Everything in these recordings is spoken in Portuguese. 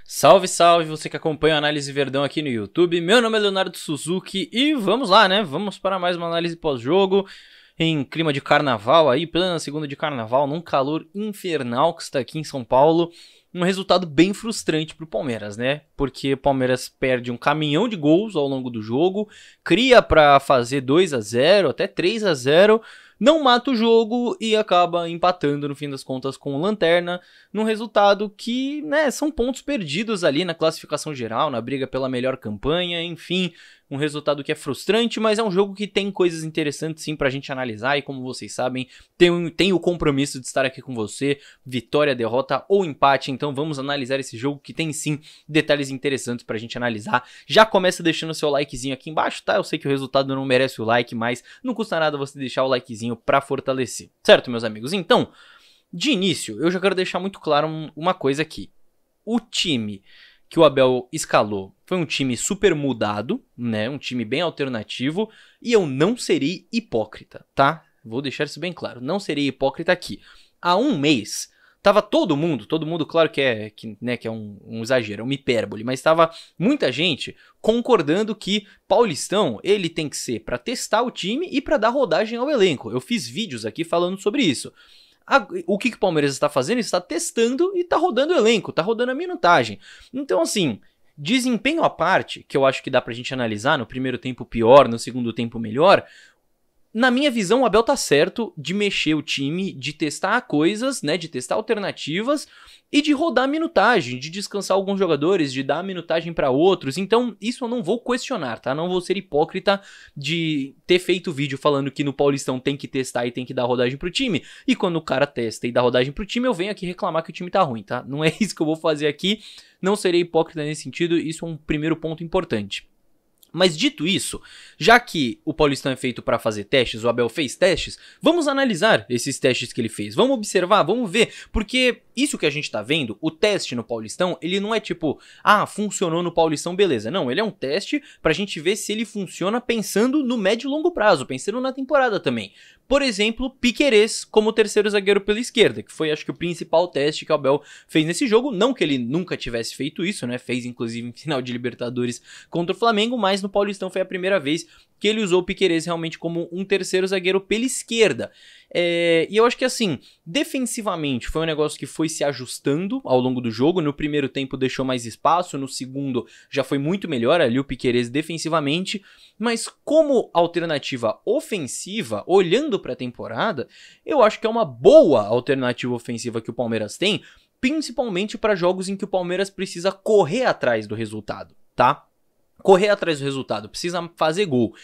Salve, salve, você que acompanha a Análise Verdão aqui no YouTube. Meu nome é Leonardo Suzuki e vamos lá, né? Vamos para mais uma análise pós-jogo em clima de carnaval aí, plena segunda de carnaval, num calor infernal que está aqui em São Paulo. Um resultado bem frustrante pro Palmeiras, né? Porque o Palmeiras perde um caminhão de gols ao longo do jogo, cria para fazer 2-0, até 3-0, não mata o jogo e acaba empatando no fim das contas com o Lanterna, num resultado que, né, são pontos perdidos ali na classificação geral, na briga pela melhor campanha, enfim, um resultado que é frustrante, mas é um jogo que tem coisas interessantes sim pra gente analisar e como vocês sabem, tenho o compromisso de estar aqui com você, vitória, derrota ou empate, então vamos analisar esse jogo que tem sim detalhes interessantes pra gente analisar. Já começa deixando seu likezinho aqui embaixo, tá? Eu sei que o resultado não merece o like, mas não custa nada você deixar o likezinho pra fortalecer, certo, meus amigos? Então, de início, eu já quero deixar muito claro uma coisa aqui. O time que o Abel escalou foi um time super mudado, né? Um time bem alternativo. E eu não serei hipócrita, tá? Vou deixar isso bem claro. Não serei hipócrita aqui. Há um mês, tava todo mundo, claro que é um exagero, é uma hipérbole, mas tava muita gente concordando que Paulistão, ele tem que ser para testar o time e para dar rodagem ao elenco. Eu fiz vídeos aqui falando sobre isso. O que o Palmeiras está fazendo? Está testando e está rodando o elenco, está rodando a minutagem. Então, assim, desempenho à parte, que eu acho que dá pra gente analisar, no primeiro tempo pior, no segundo tempo melhor, na minha visão o Abel tá certo de mexer o time, de testar coisas, né, de testar alternativas e de rodar a minutagem, de descansar alguns jogadores, de dar a minutagem para outros. Então isso eu não vou questionar, tá? Não vou ser hipócrita de ter feito vídeo falando que no Paulistão tem que testar e tem que dar rodagem pro time. E quando o cara testa e dá rodagem pro time, eu venho aqui reclamar que o time tá ruim, tá? Não é isso que eu vou fazer aqui, não serei hipócrita nesse sentido, isso é um primeiro ponto importante. Mas dito isso, já que o Paulistão é feito para fazer testes, o Abel fez testes, vamos analisar esses testes que ele fez, vamos observar, vamos ver, porque isso que a gente tá vendo, o teste no Paulistão, ele não é tipo, funcionou no Paulistão, beleza, não, ele é um teste pra gente ver se ele funciona pensando no médio e longo prazo, pensando na temporada também. Por exemplo, Piquerez como terceiro zagueiro pela esquerda, que foi acho que o principal teste que o Abel fez nesse jogo, não que ele nunca tivesse feito isso, né, fez inclusive em final de Libertadores contra o Flamengo, mas no Paulistão foi a primeira vez que ele usou o Piquerez realmente como um terceiro zagueiro pela esquerda. E eu acho que assim, defensivamente foi um negócio que foi se ajustando ao longo do jogo. No primeiro tempo deixou mais espaço, no segundo já foi muito melhor ali o Piquerez defensivamente, mas como alternativa ofensiva, olhando para a temporada, eu acho que é uma boa alternativa ofensiva que o Palmeiras tem, principalmente para jogos em que o Palmeiras precisa correr atrás do resultado, tá? Correr atrás do resultado, precisa fazer gol,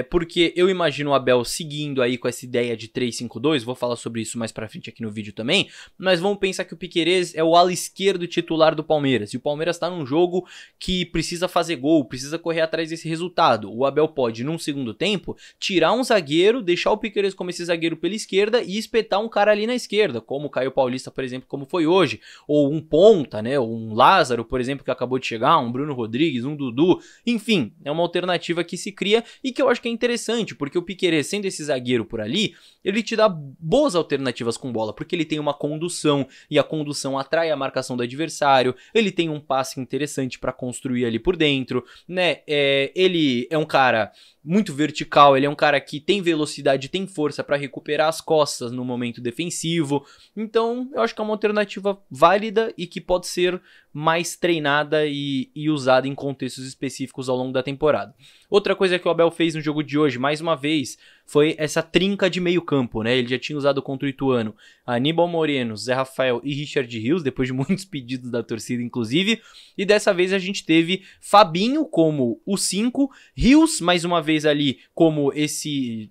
porque eu imagino o Abel seguindo aí com essa ideia de 3-5-2, vou falar sobre isso mais pra frente aqui no vídeo também, mas vamos pensar que o Piquerez é o ala esquerdo titular do Palmeiras, e o Palmeiras tá num jogo que precisa fazer gol, precisa correr atrás desse resultado. O Abel pode, num segundo tempo, tirar um zagueiro, deixar o Piquerez como esse zagueiro pela esquerda e espetar um cara ali na esquerda, como o Caio Paulista, por exemplo, como foi hoje, ou um ponta, né, ou um Lázaro, por exemplo, que acabou de chegar, um Bruno Rodrigues, um Dudu. Enfim, é uma alternativa que se cria e que eu acho que é interessante, porque o Piquerez, sendo esse zagueiro por ali, ele te dá boas alternativas com bola, porque ele tem uma condução, e a condução atrai a marcação do adversário, ele tem um passe interessante para construir ali por dentro, né? Ele é um cara muito vertical, ele é um cara que tem velocidade, tem força para recuperar as costas no momento defensivo, então eu acho que é uma alternativa válida e que pode ser mais treinada e usada em contextos específicos ao longo da temporada. Outra coisa que o Abel fez no jogo de hoje, mais uma vez, foi essa trinca de meio campo, né? Ele já tinha usado contra o Ituano Aníbal Moreno, Zé Rafael e Richard Rios, depois de muitos pedidos da torcida, inclusive, e dessa vez a gente teve Fabinho como o 5, Rios mais uma vez ali como esse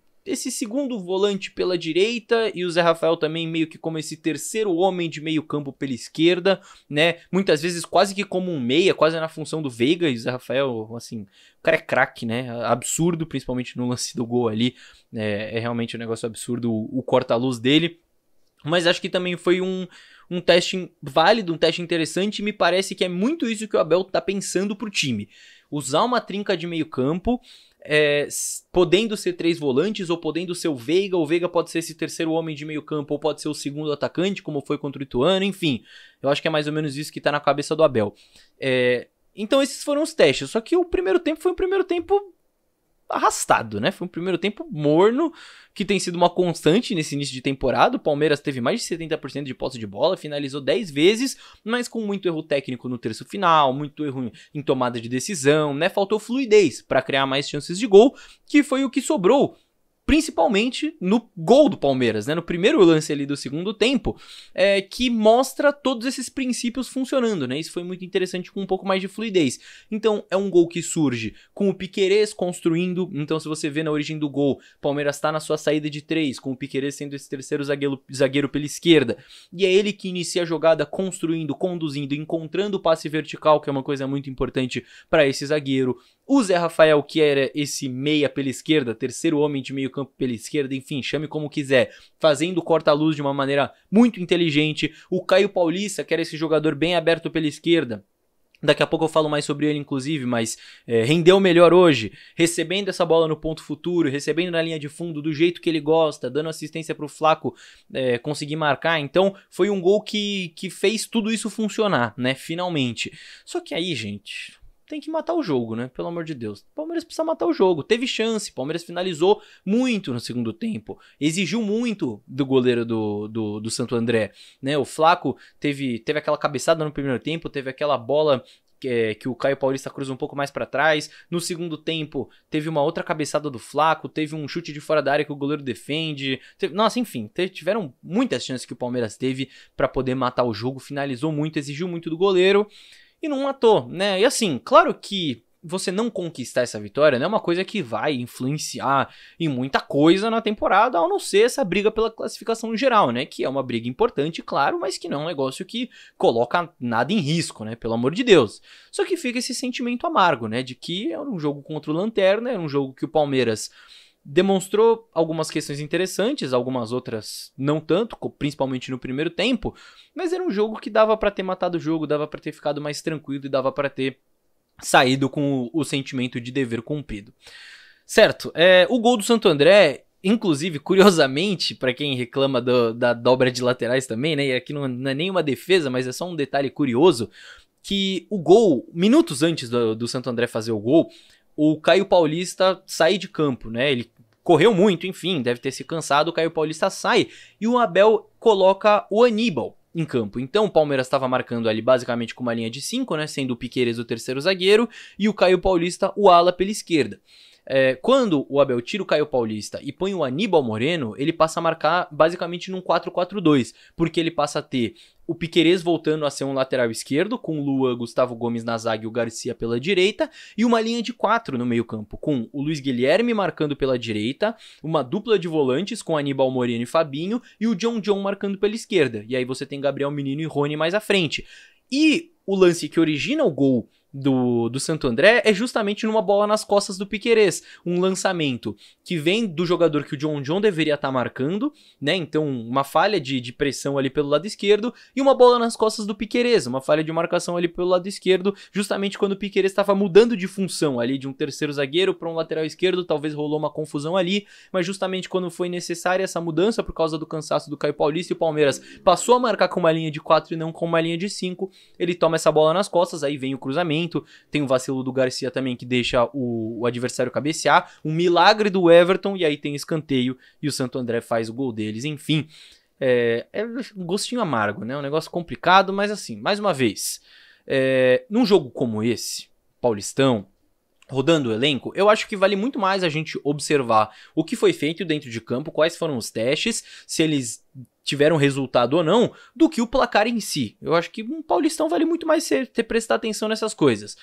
segundo volante pela direita e o Zé Rafael também meio que como esse terceiro homem de meio campo pela esquerda, né? Muitas vezes quase que como um meia, quase na função do Veiga, e o Zé Rafael, assim, o cara é craque, né? Absurdo, principalmente no lance do gol ali, é realmente um negócio absurdo o corta-luz dele, mas acho que também foi um teste válido, um teste interessante, e me parece que é muito isso que o Abel tá pensando pro time. Usar uma trinca de meio campo, podendo ser 3 volantes ou podendo ser o Veiga pode ser esse terceiro homem de meio campo ou pode ser o segundo atacante, como foi contra o Ituano, enfim, eu acho que é mais ou menos isso que tá na cabeça do Abel. Então esses foram os testes, só que o primeiro tempo foi um primeiro tempo arrastado, né? Foi um primeiro tempo morno, que tem sido uma constante nesse início de temporada. O Palmeiras teve mais de 70% de posse de bola, finalizou 10 vezes, mas com muito erro técnico no terço final, muito erro em tomada de decisão, né? Faltou fluidez para criar mais chances de gol, que foi o que sobrou, principalmente no gol do Palmeiras, né? No primeiro lance ali do segundo tempo, que mostra todos esses princípios funcionando, né? Isso foi muito interessante com um pouco mais de fluidez. Então, é um gol que surge com o Piquerez construindo. Então, se você vê na origem do gol, o Palmeiras está na sua saída de 3, com o Piquerez sendo esse terceiro zagueiro pela esquerda. E é ele que inicia a jogada construindo, conduzindo, encontrando o passe vertical, que é uma coisa muito importante para esse zagueiro. O Zé Rafael, que era esse meia pela esquerda, terceiro homem de meio campo pela esquerda, enfim, chame como quiser, fazendo corta-luz de uma maneira muito inteligente. O Caio Paulista, que era esse jogador bem aberto pela esquerda, daqui a pouco eu falo mais sobre ele, inclusive, mas rendeu melhor hoje, recebendo essa bola no ponto futuro, recebendo na linha de fundo do jeito que ele gosta, dando assistência pro Flaco conseguir marcar. Então, foi um gol que fez tudo isso funcionar, né, finalmente. Só que aí, gente, tem que matar o jogo, né? Pelo amor de Deus. O Palmeiras precisa matar o jogo. Teve chance. O Palmeiras finalizou muito no segundo tempo. Exigiu muito do goleiro do Santo André, né? O Flaco teve aquela cabeçada no primeiro tempo, teve aquela bola que o Caio Paulista cruza um pouco mais pra trás. No segundo tempo, teve uma outra cabeçada do Flaco, teve um chute de fora da área que o goleiro defende. Nossa, enfim, tiveram muitas chances que o Palmeiras teve pra poder matar o jogo. Finalizou muito, exigiu muito do goleiro e não matou, né? E assim, claro que você não conquistar essa vitória não é uma coisa que vai influenciar em muita coisa na temporada, ao não ser essa briga pela classificação geral, né? Que é uma briga importante, claro, mas que não é um negócio que coloca nada em risco, né? Pelo amor de Deus. Só que fica esse sentimento amargo, né? De que era um jogo contra o Lanterna, era um jogo que o Palmeiras demonstrou algumas questões interessantes, algumas outras não tanto, principalmente no primeiro tempo, mas era um jogo que dava pra ter matado o jogo, dava pra ter ficado mais tranquilo e dava pra ter saído com o sentimento de dever cumprido. Certo, o gol do Santo André, inclusive, curiosamente, pra quem reclama da dobra de laterais também, né, e aqui não é nenhuma defesa, mas é só um detalhe curioso, que o gol, minutos antes do Santo André fazer o gol, o Caio Paulista sai de campo, né? Ele correu muito, enfim, deve ter se cansado, o Caio Paulista sai e o Abel coloca o Aníbal em campo. Então o Palmeiras estava marcando ali basicamente com uma linha de 5, né? Sendo o Piquerez o terceiro zagueiro e o Caio Paulista o ala pela esquerda. Quando o Abel tira o Caio Paulista e põe o Aníbal Moreno, ele passa a marcar basicamente num 4-4-2, porque ele passa a ter o Piquerez voltando a ser um lateral esquerdo, com o Luan, Gustavo Gomes na zaga e o Garcia pela direita, e uma linha de 4 no meio campo, com o Luiz Guilherme marcando pela direita, uma dupla de volantes com Aníbal Moreno e Fabinho, e o John marcando pela esquerda. E aí você tem Gabriel Menino e Rony mais à frente. E o lance que origina o gol do Santo André é justamente numa bola nas costas do Piquerez, um lançamento que vem do jogador que o John deveria estar marcando, né? Então uma falha de pressão ali pelo lado esquerdo e uma bola nas costas do Piquerez, uma falha de marcação ali pelo lado esquerdo, justamente quando o Piquerez estava mudando de função ali de um terceiro zagueiro para um lateral esquerdo, talvez rolou uma confusão ali, mas justamente quando foi necessária essa mudança por causa do cansaço do Caio Paulista e o Palmeiras passou a marcar com uma linha de 4 e não com uma linha de 5, ele toma essa bola nas costas, aí vem o cruzamento. Tem o vacilo do Garcia também que deixa o adversário cabecear, um milagre do Everton e aí tem escanteio e o Santo André faz o gol deles, enfim, é um gostinho amargo, né, um negócio complicado, mas assim, mais uma vez, num jogo como esse, Paulistão, rodando o elenco, eu acho que vale muito mais a gente observar o que foi feito dentro de campo, quais foram os testes, se eles tiveram resultado ou não, do que o placar em si. Eu acho que um Paulistão vale muito mais ter prestar atenção nessas coisas.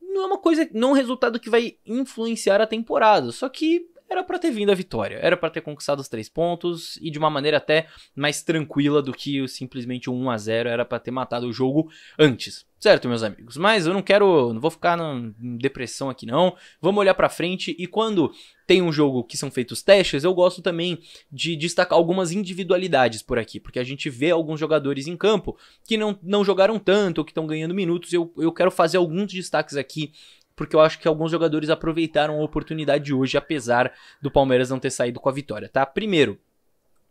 Não é uma coisa, não é um resultado que vai influenciar a temporada, só que era pra ter vindo a vitória, era pra ter conquistado os 3 pontos e de uma maneira até mais tranquila do que simplesmente o 1-0, era pra ter matado o jogo antes. Certo, meus amigos? Mas eu não vou ficar em depressão aqui não, vamos olhar pra frente e quando tem um jogo que são feitos testes, eu gosto também de destacar algumas individualidades por aqui, porque a gente vê alguns jogadores em campo que não jogaram tanto, ou que estão ganhando minutos, eu quero fazer alguns destaques aqui porque eu acho que alguns jogadores aproveitaram a oportunidade hoje, apesar do Palmeiras não ter saído com a vitória, tá? Primeiro,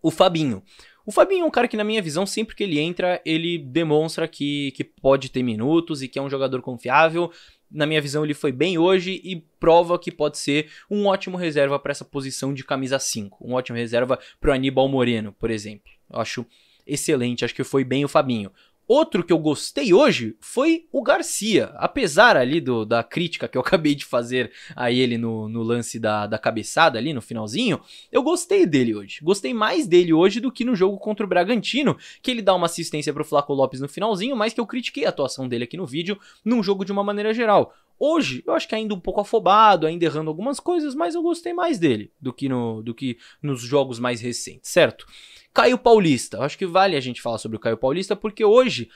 o Fabinho. O Fabinho é um cara que, na minha visão, sempre que ele entra, ele demonstra que pode ter minutos e que é um jogador confiável. Na minha visão, ele foi bem hoje e prova que pode ser um ótimo reserva para essa posição de camisa 5. Um ótimo reserva para o Aníbal Moreno, por exemplo. Eu acho excelente, acho que foi bem o Fabinho. Outro que eu gostei hoje foi o Garcia. Apesar ali da crítica que eu acabei de fazer a ele no lance da cabeçada ali no finalzinho, eu gostei dele hoje. Gostei mais dele hoje do que no jogo contra o Bragantino, que ele dá uma assistência pro Flaco Lopes no finalzinho, mas que eu critiquei a atuação dele aqui no vídeo, num jogo de uma maneira geral. Hoje, eu acho que ainda um pouco afobado, ainda errando algumas coisas, mas eu gostei mais dele do que nos jogos mais recentes, certo? Caio Paulista, eu acho que vale a gente falar sobre o Caio Paulista, porque hoje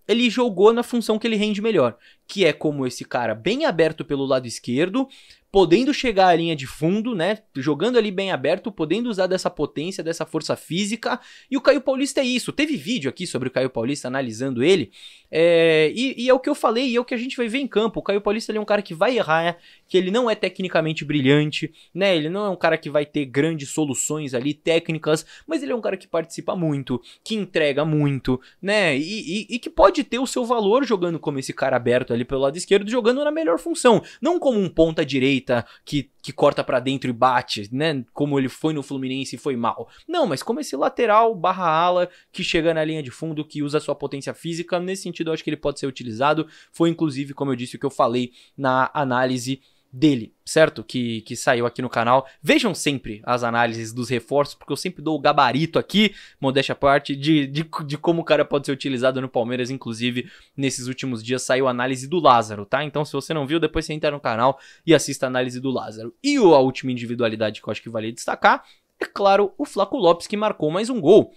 ele jogou na função que ele rende melhor, que é como esse cara bem aberto pelo lado esquerdo, podendo chegar à linha de fundo, né, jogando ali bem aberto, podendo usar dessa potência, dessa força física, e o Caio Paulista é isso. Teve vídeo aqui sobre o Caio Paulista analisando ele, e é o que eu falei, e é o que a gente vai ver em campo. O Caio Paulista ele é um cara que vai errar, que ele não é tecnicamente brilhante, né, ele não é um cara que vai ter grandes soluções ali técnicas, mas ele é um cara que participa muito, que entrega muito, né, e que pode ter o seu valor jogando como esse cara aberto ali pelo lado esquerdo, jogando na melhor função, não como um ponta direita que corta pra dentro e bate, né, como ele foi no Fluminense e foi mal. Não, mas como esse lateral barra ala que chega na linha de fundo, que usa sua potência física. Nesse sentido eu acho que ele pode ser utilizado. Foi inclusive, como eu disse, o que eu falei na análise dele, certo? Que saiu aqui no canal. Vejam sempre as análises dos reforços, porque eu sempre dou o gabarito aqui, modéstia à parte, de como o cara pode ser utilizado no Palmeiras. Inclusive, nesses últimos dias saiu a análise do Lázaro, tá? Então, se você não viu, depois você entra no canal e assista a análise do Lázaro. E a última individualidade que eu acho que vale destacar, é claro, o Flaco Lopes, que marcou mais um gol.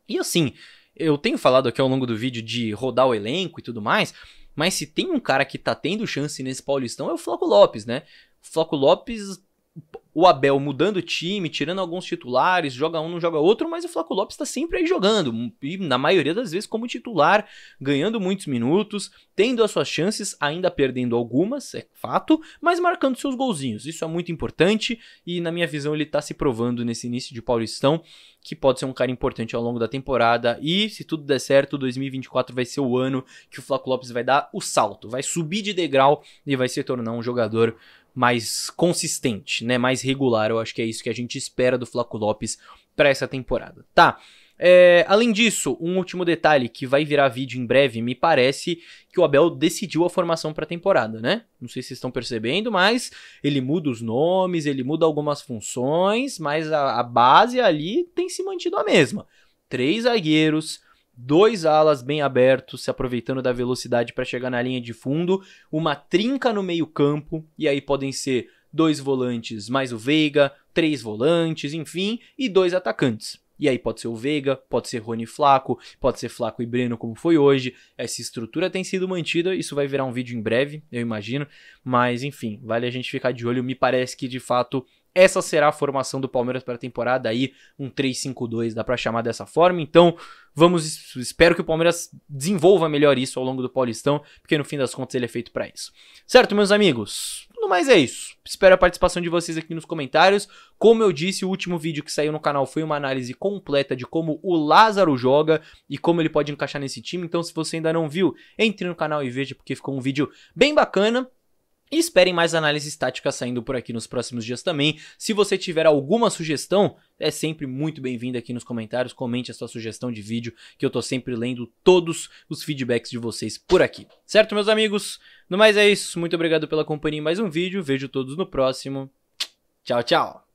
E assim, eu tenho falado aqui ao longo do vídeo de rodar o elenco e tudo mais, mas se tem um cara que tá tendo chance nesse Paulistão é o Flaco Lopes, né? O Flaco Lopes, o Abel mudando o time, tirando alguns titulares, joga um, não joga outro, mas o Flaco Lopes tá sempre aí jogando, e na maioria das vezes como titular, ganhando muitos minutos, tendo as suas chances, ainda perdendo algumas, é fato, mas marcando seus golzinhos. Isso é muito importante e na minha visão ele tá se provando nesse início de Paulistão, que pode ser um cara importante ao longo da temporada, e se tudo der certo, 2024 vai ser o ano que o Flaco Lopes vai dar o salto, vai subir de degrau e vai se tornar um jogador mais consistente, né, mais regular. Eu acho que é isso que a gente espera do Flaco Lopes para essa temporada, tá? Além disso, um último detalhe que vai virar vídeo em breve, me parece que o Abel decidiu a formação para a temporada, né? Não sei se vocês estão percebendo, mas ele muda os nomes, ele muda algumas funções, mas a base ali tem se mantido a mesma. 3 zagueiros, 2 alas bem abertos, se aproveitando da velocidade para chegar na linha de fundo, uma trinca no meio campo, e aí podem ser 2 volantes mais o Veiga, 3 volantes, enfim, e 2 atacantes. E aí pode ser o Veiga, pode ser Rony e Flaco, pode ser Flaco e Breno como foi hoje. Essa estrutura tem sido mantida, isso vai virar um vídeo em breve, eu imagino. Mas enfim, vale a gente ficar de olho. Me parece que de fato essa será a formação do Palmeiras para a temporada, aí um 3-5-2, dá para chamar dessa forma. Então espero que o Palmeiras desenvolva melhor isso ao longo do Paulistão, porque no fim das contas ele é feito para isso. Certo, meus amigos? No mais é isso. Espero a participação de vocês aqui nos comentários. Como eu disse, o último vídeo que saiu no canal foi uma análise completa de como o Lázaro joga e como ele pode encaixar nesse time. Então, se você ainda não viu, entre no canal e veja, porque ficou um vídeo bem bacana. E esperem mais análises táticas saindo por aqui nos próximos dias também. Se você tiver alguma sugestão, é sempre muito bem-vindo aqui nos comentários. Comente a sua sugestão de vídeo, que eu tô sempre lendo todos os feedbacks de vocês por aqui. Certo, meus amigos? No mais é isso. Muito obrigado pela companhia em mais um vídeo. Vejo todos no próximo. Tchau, tchau.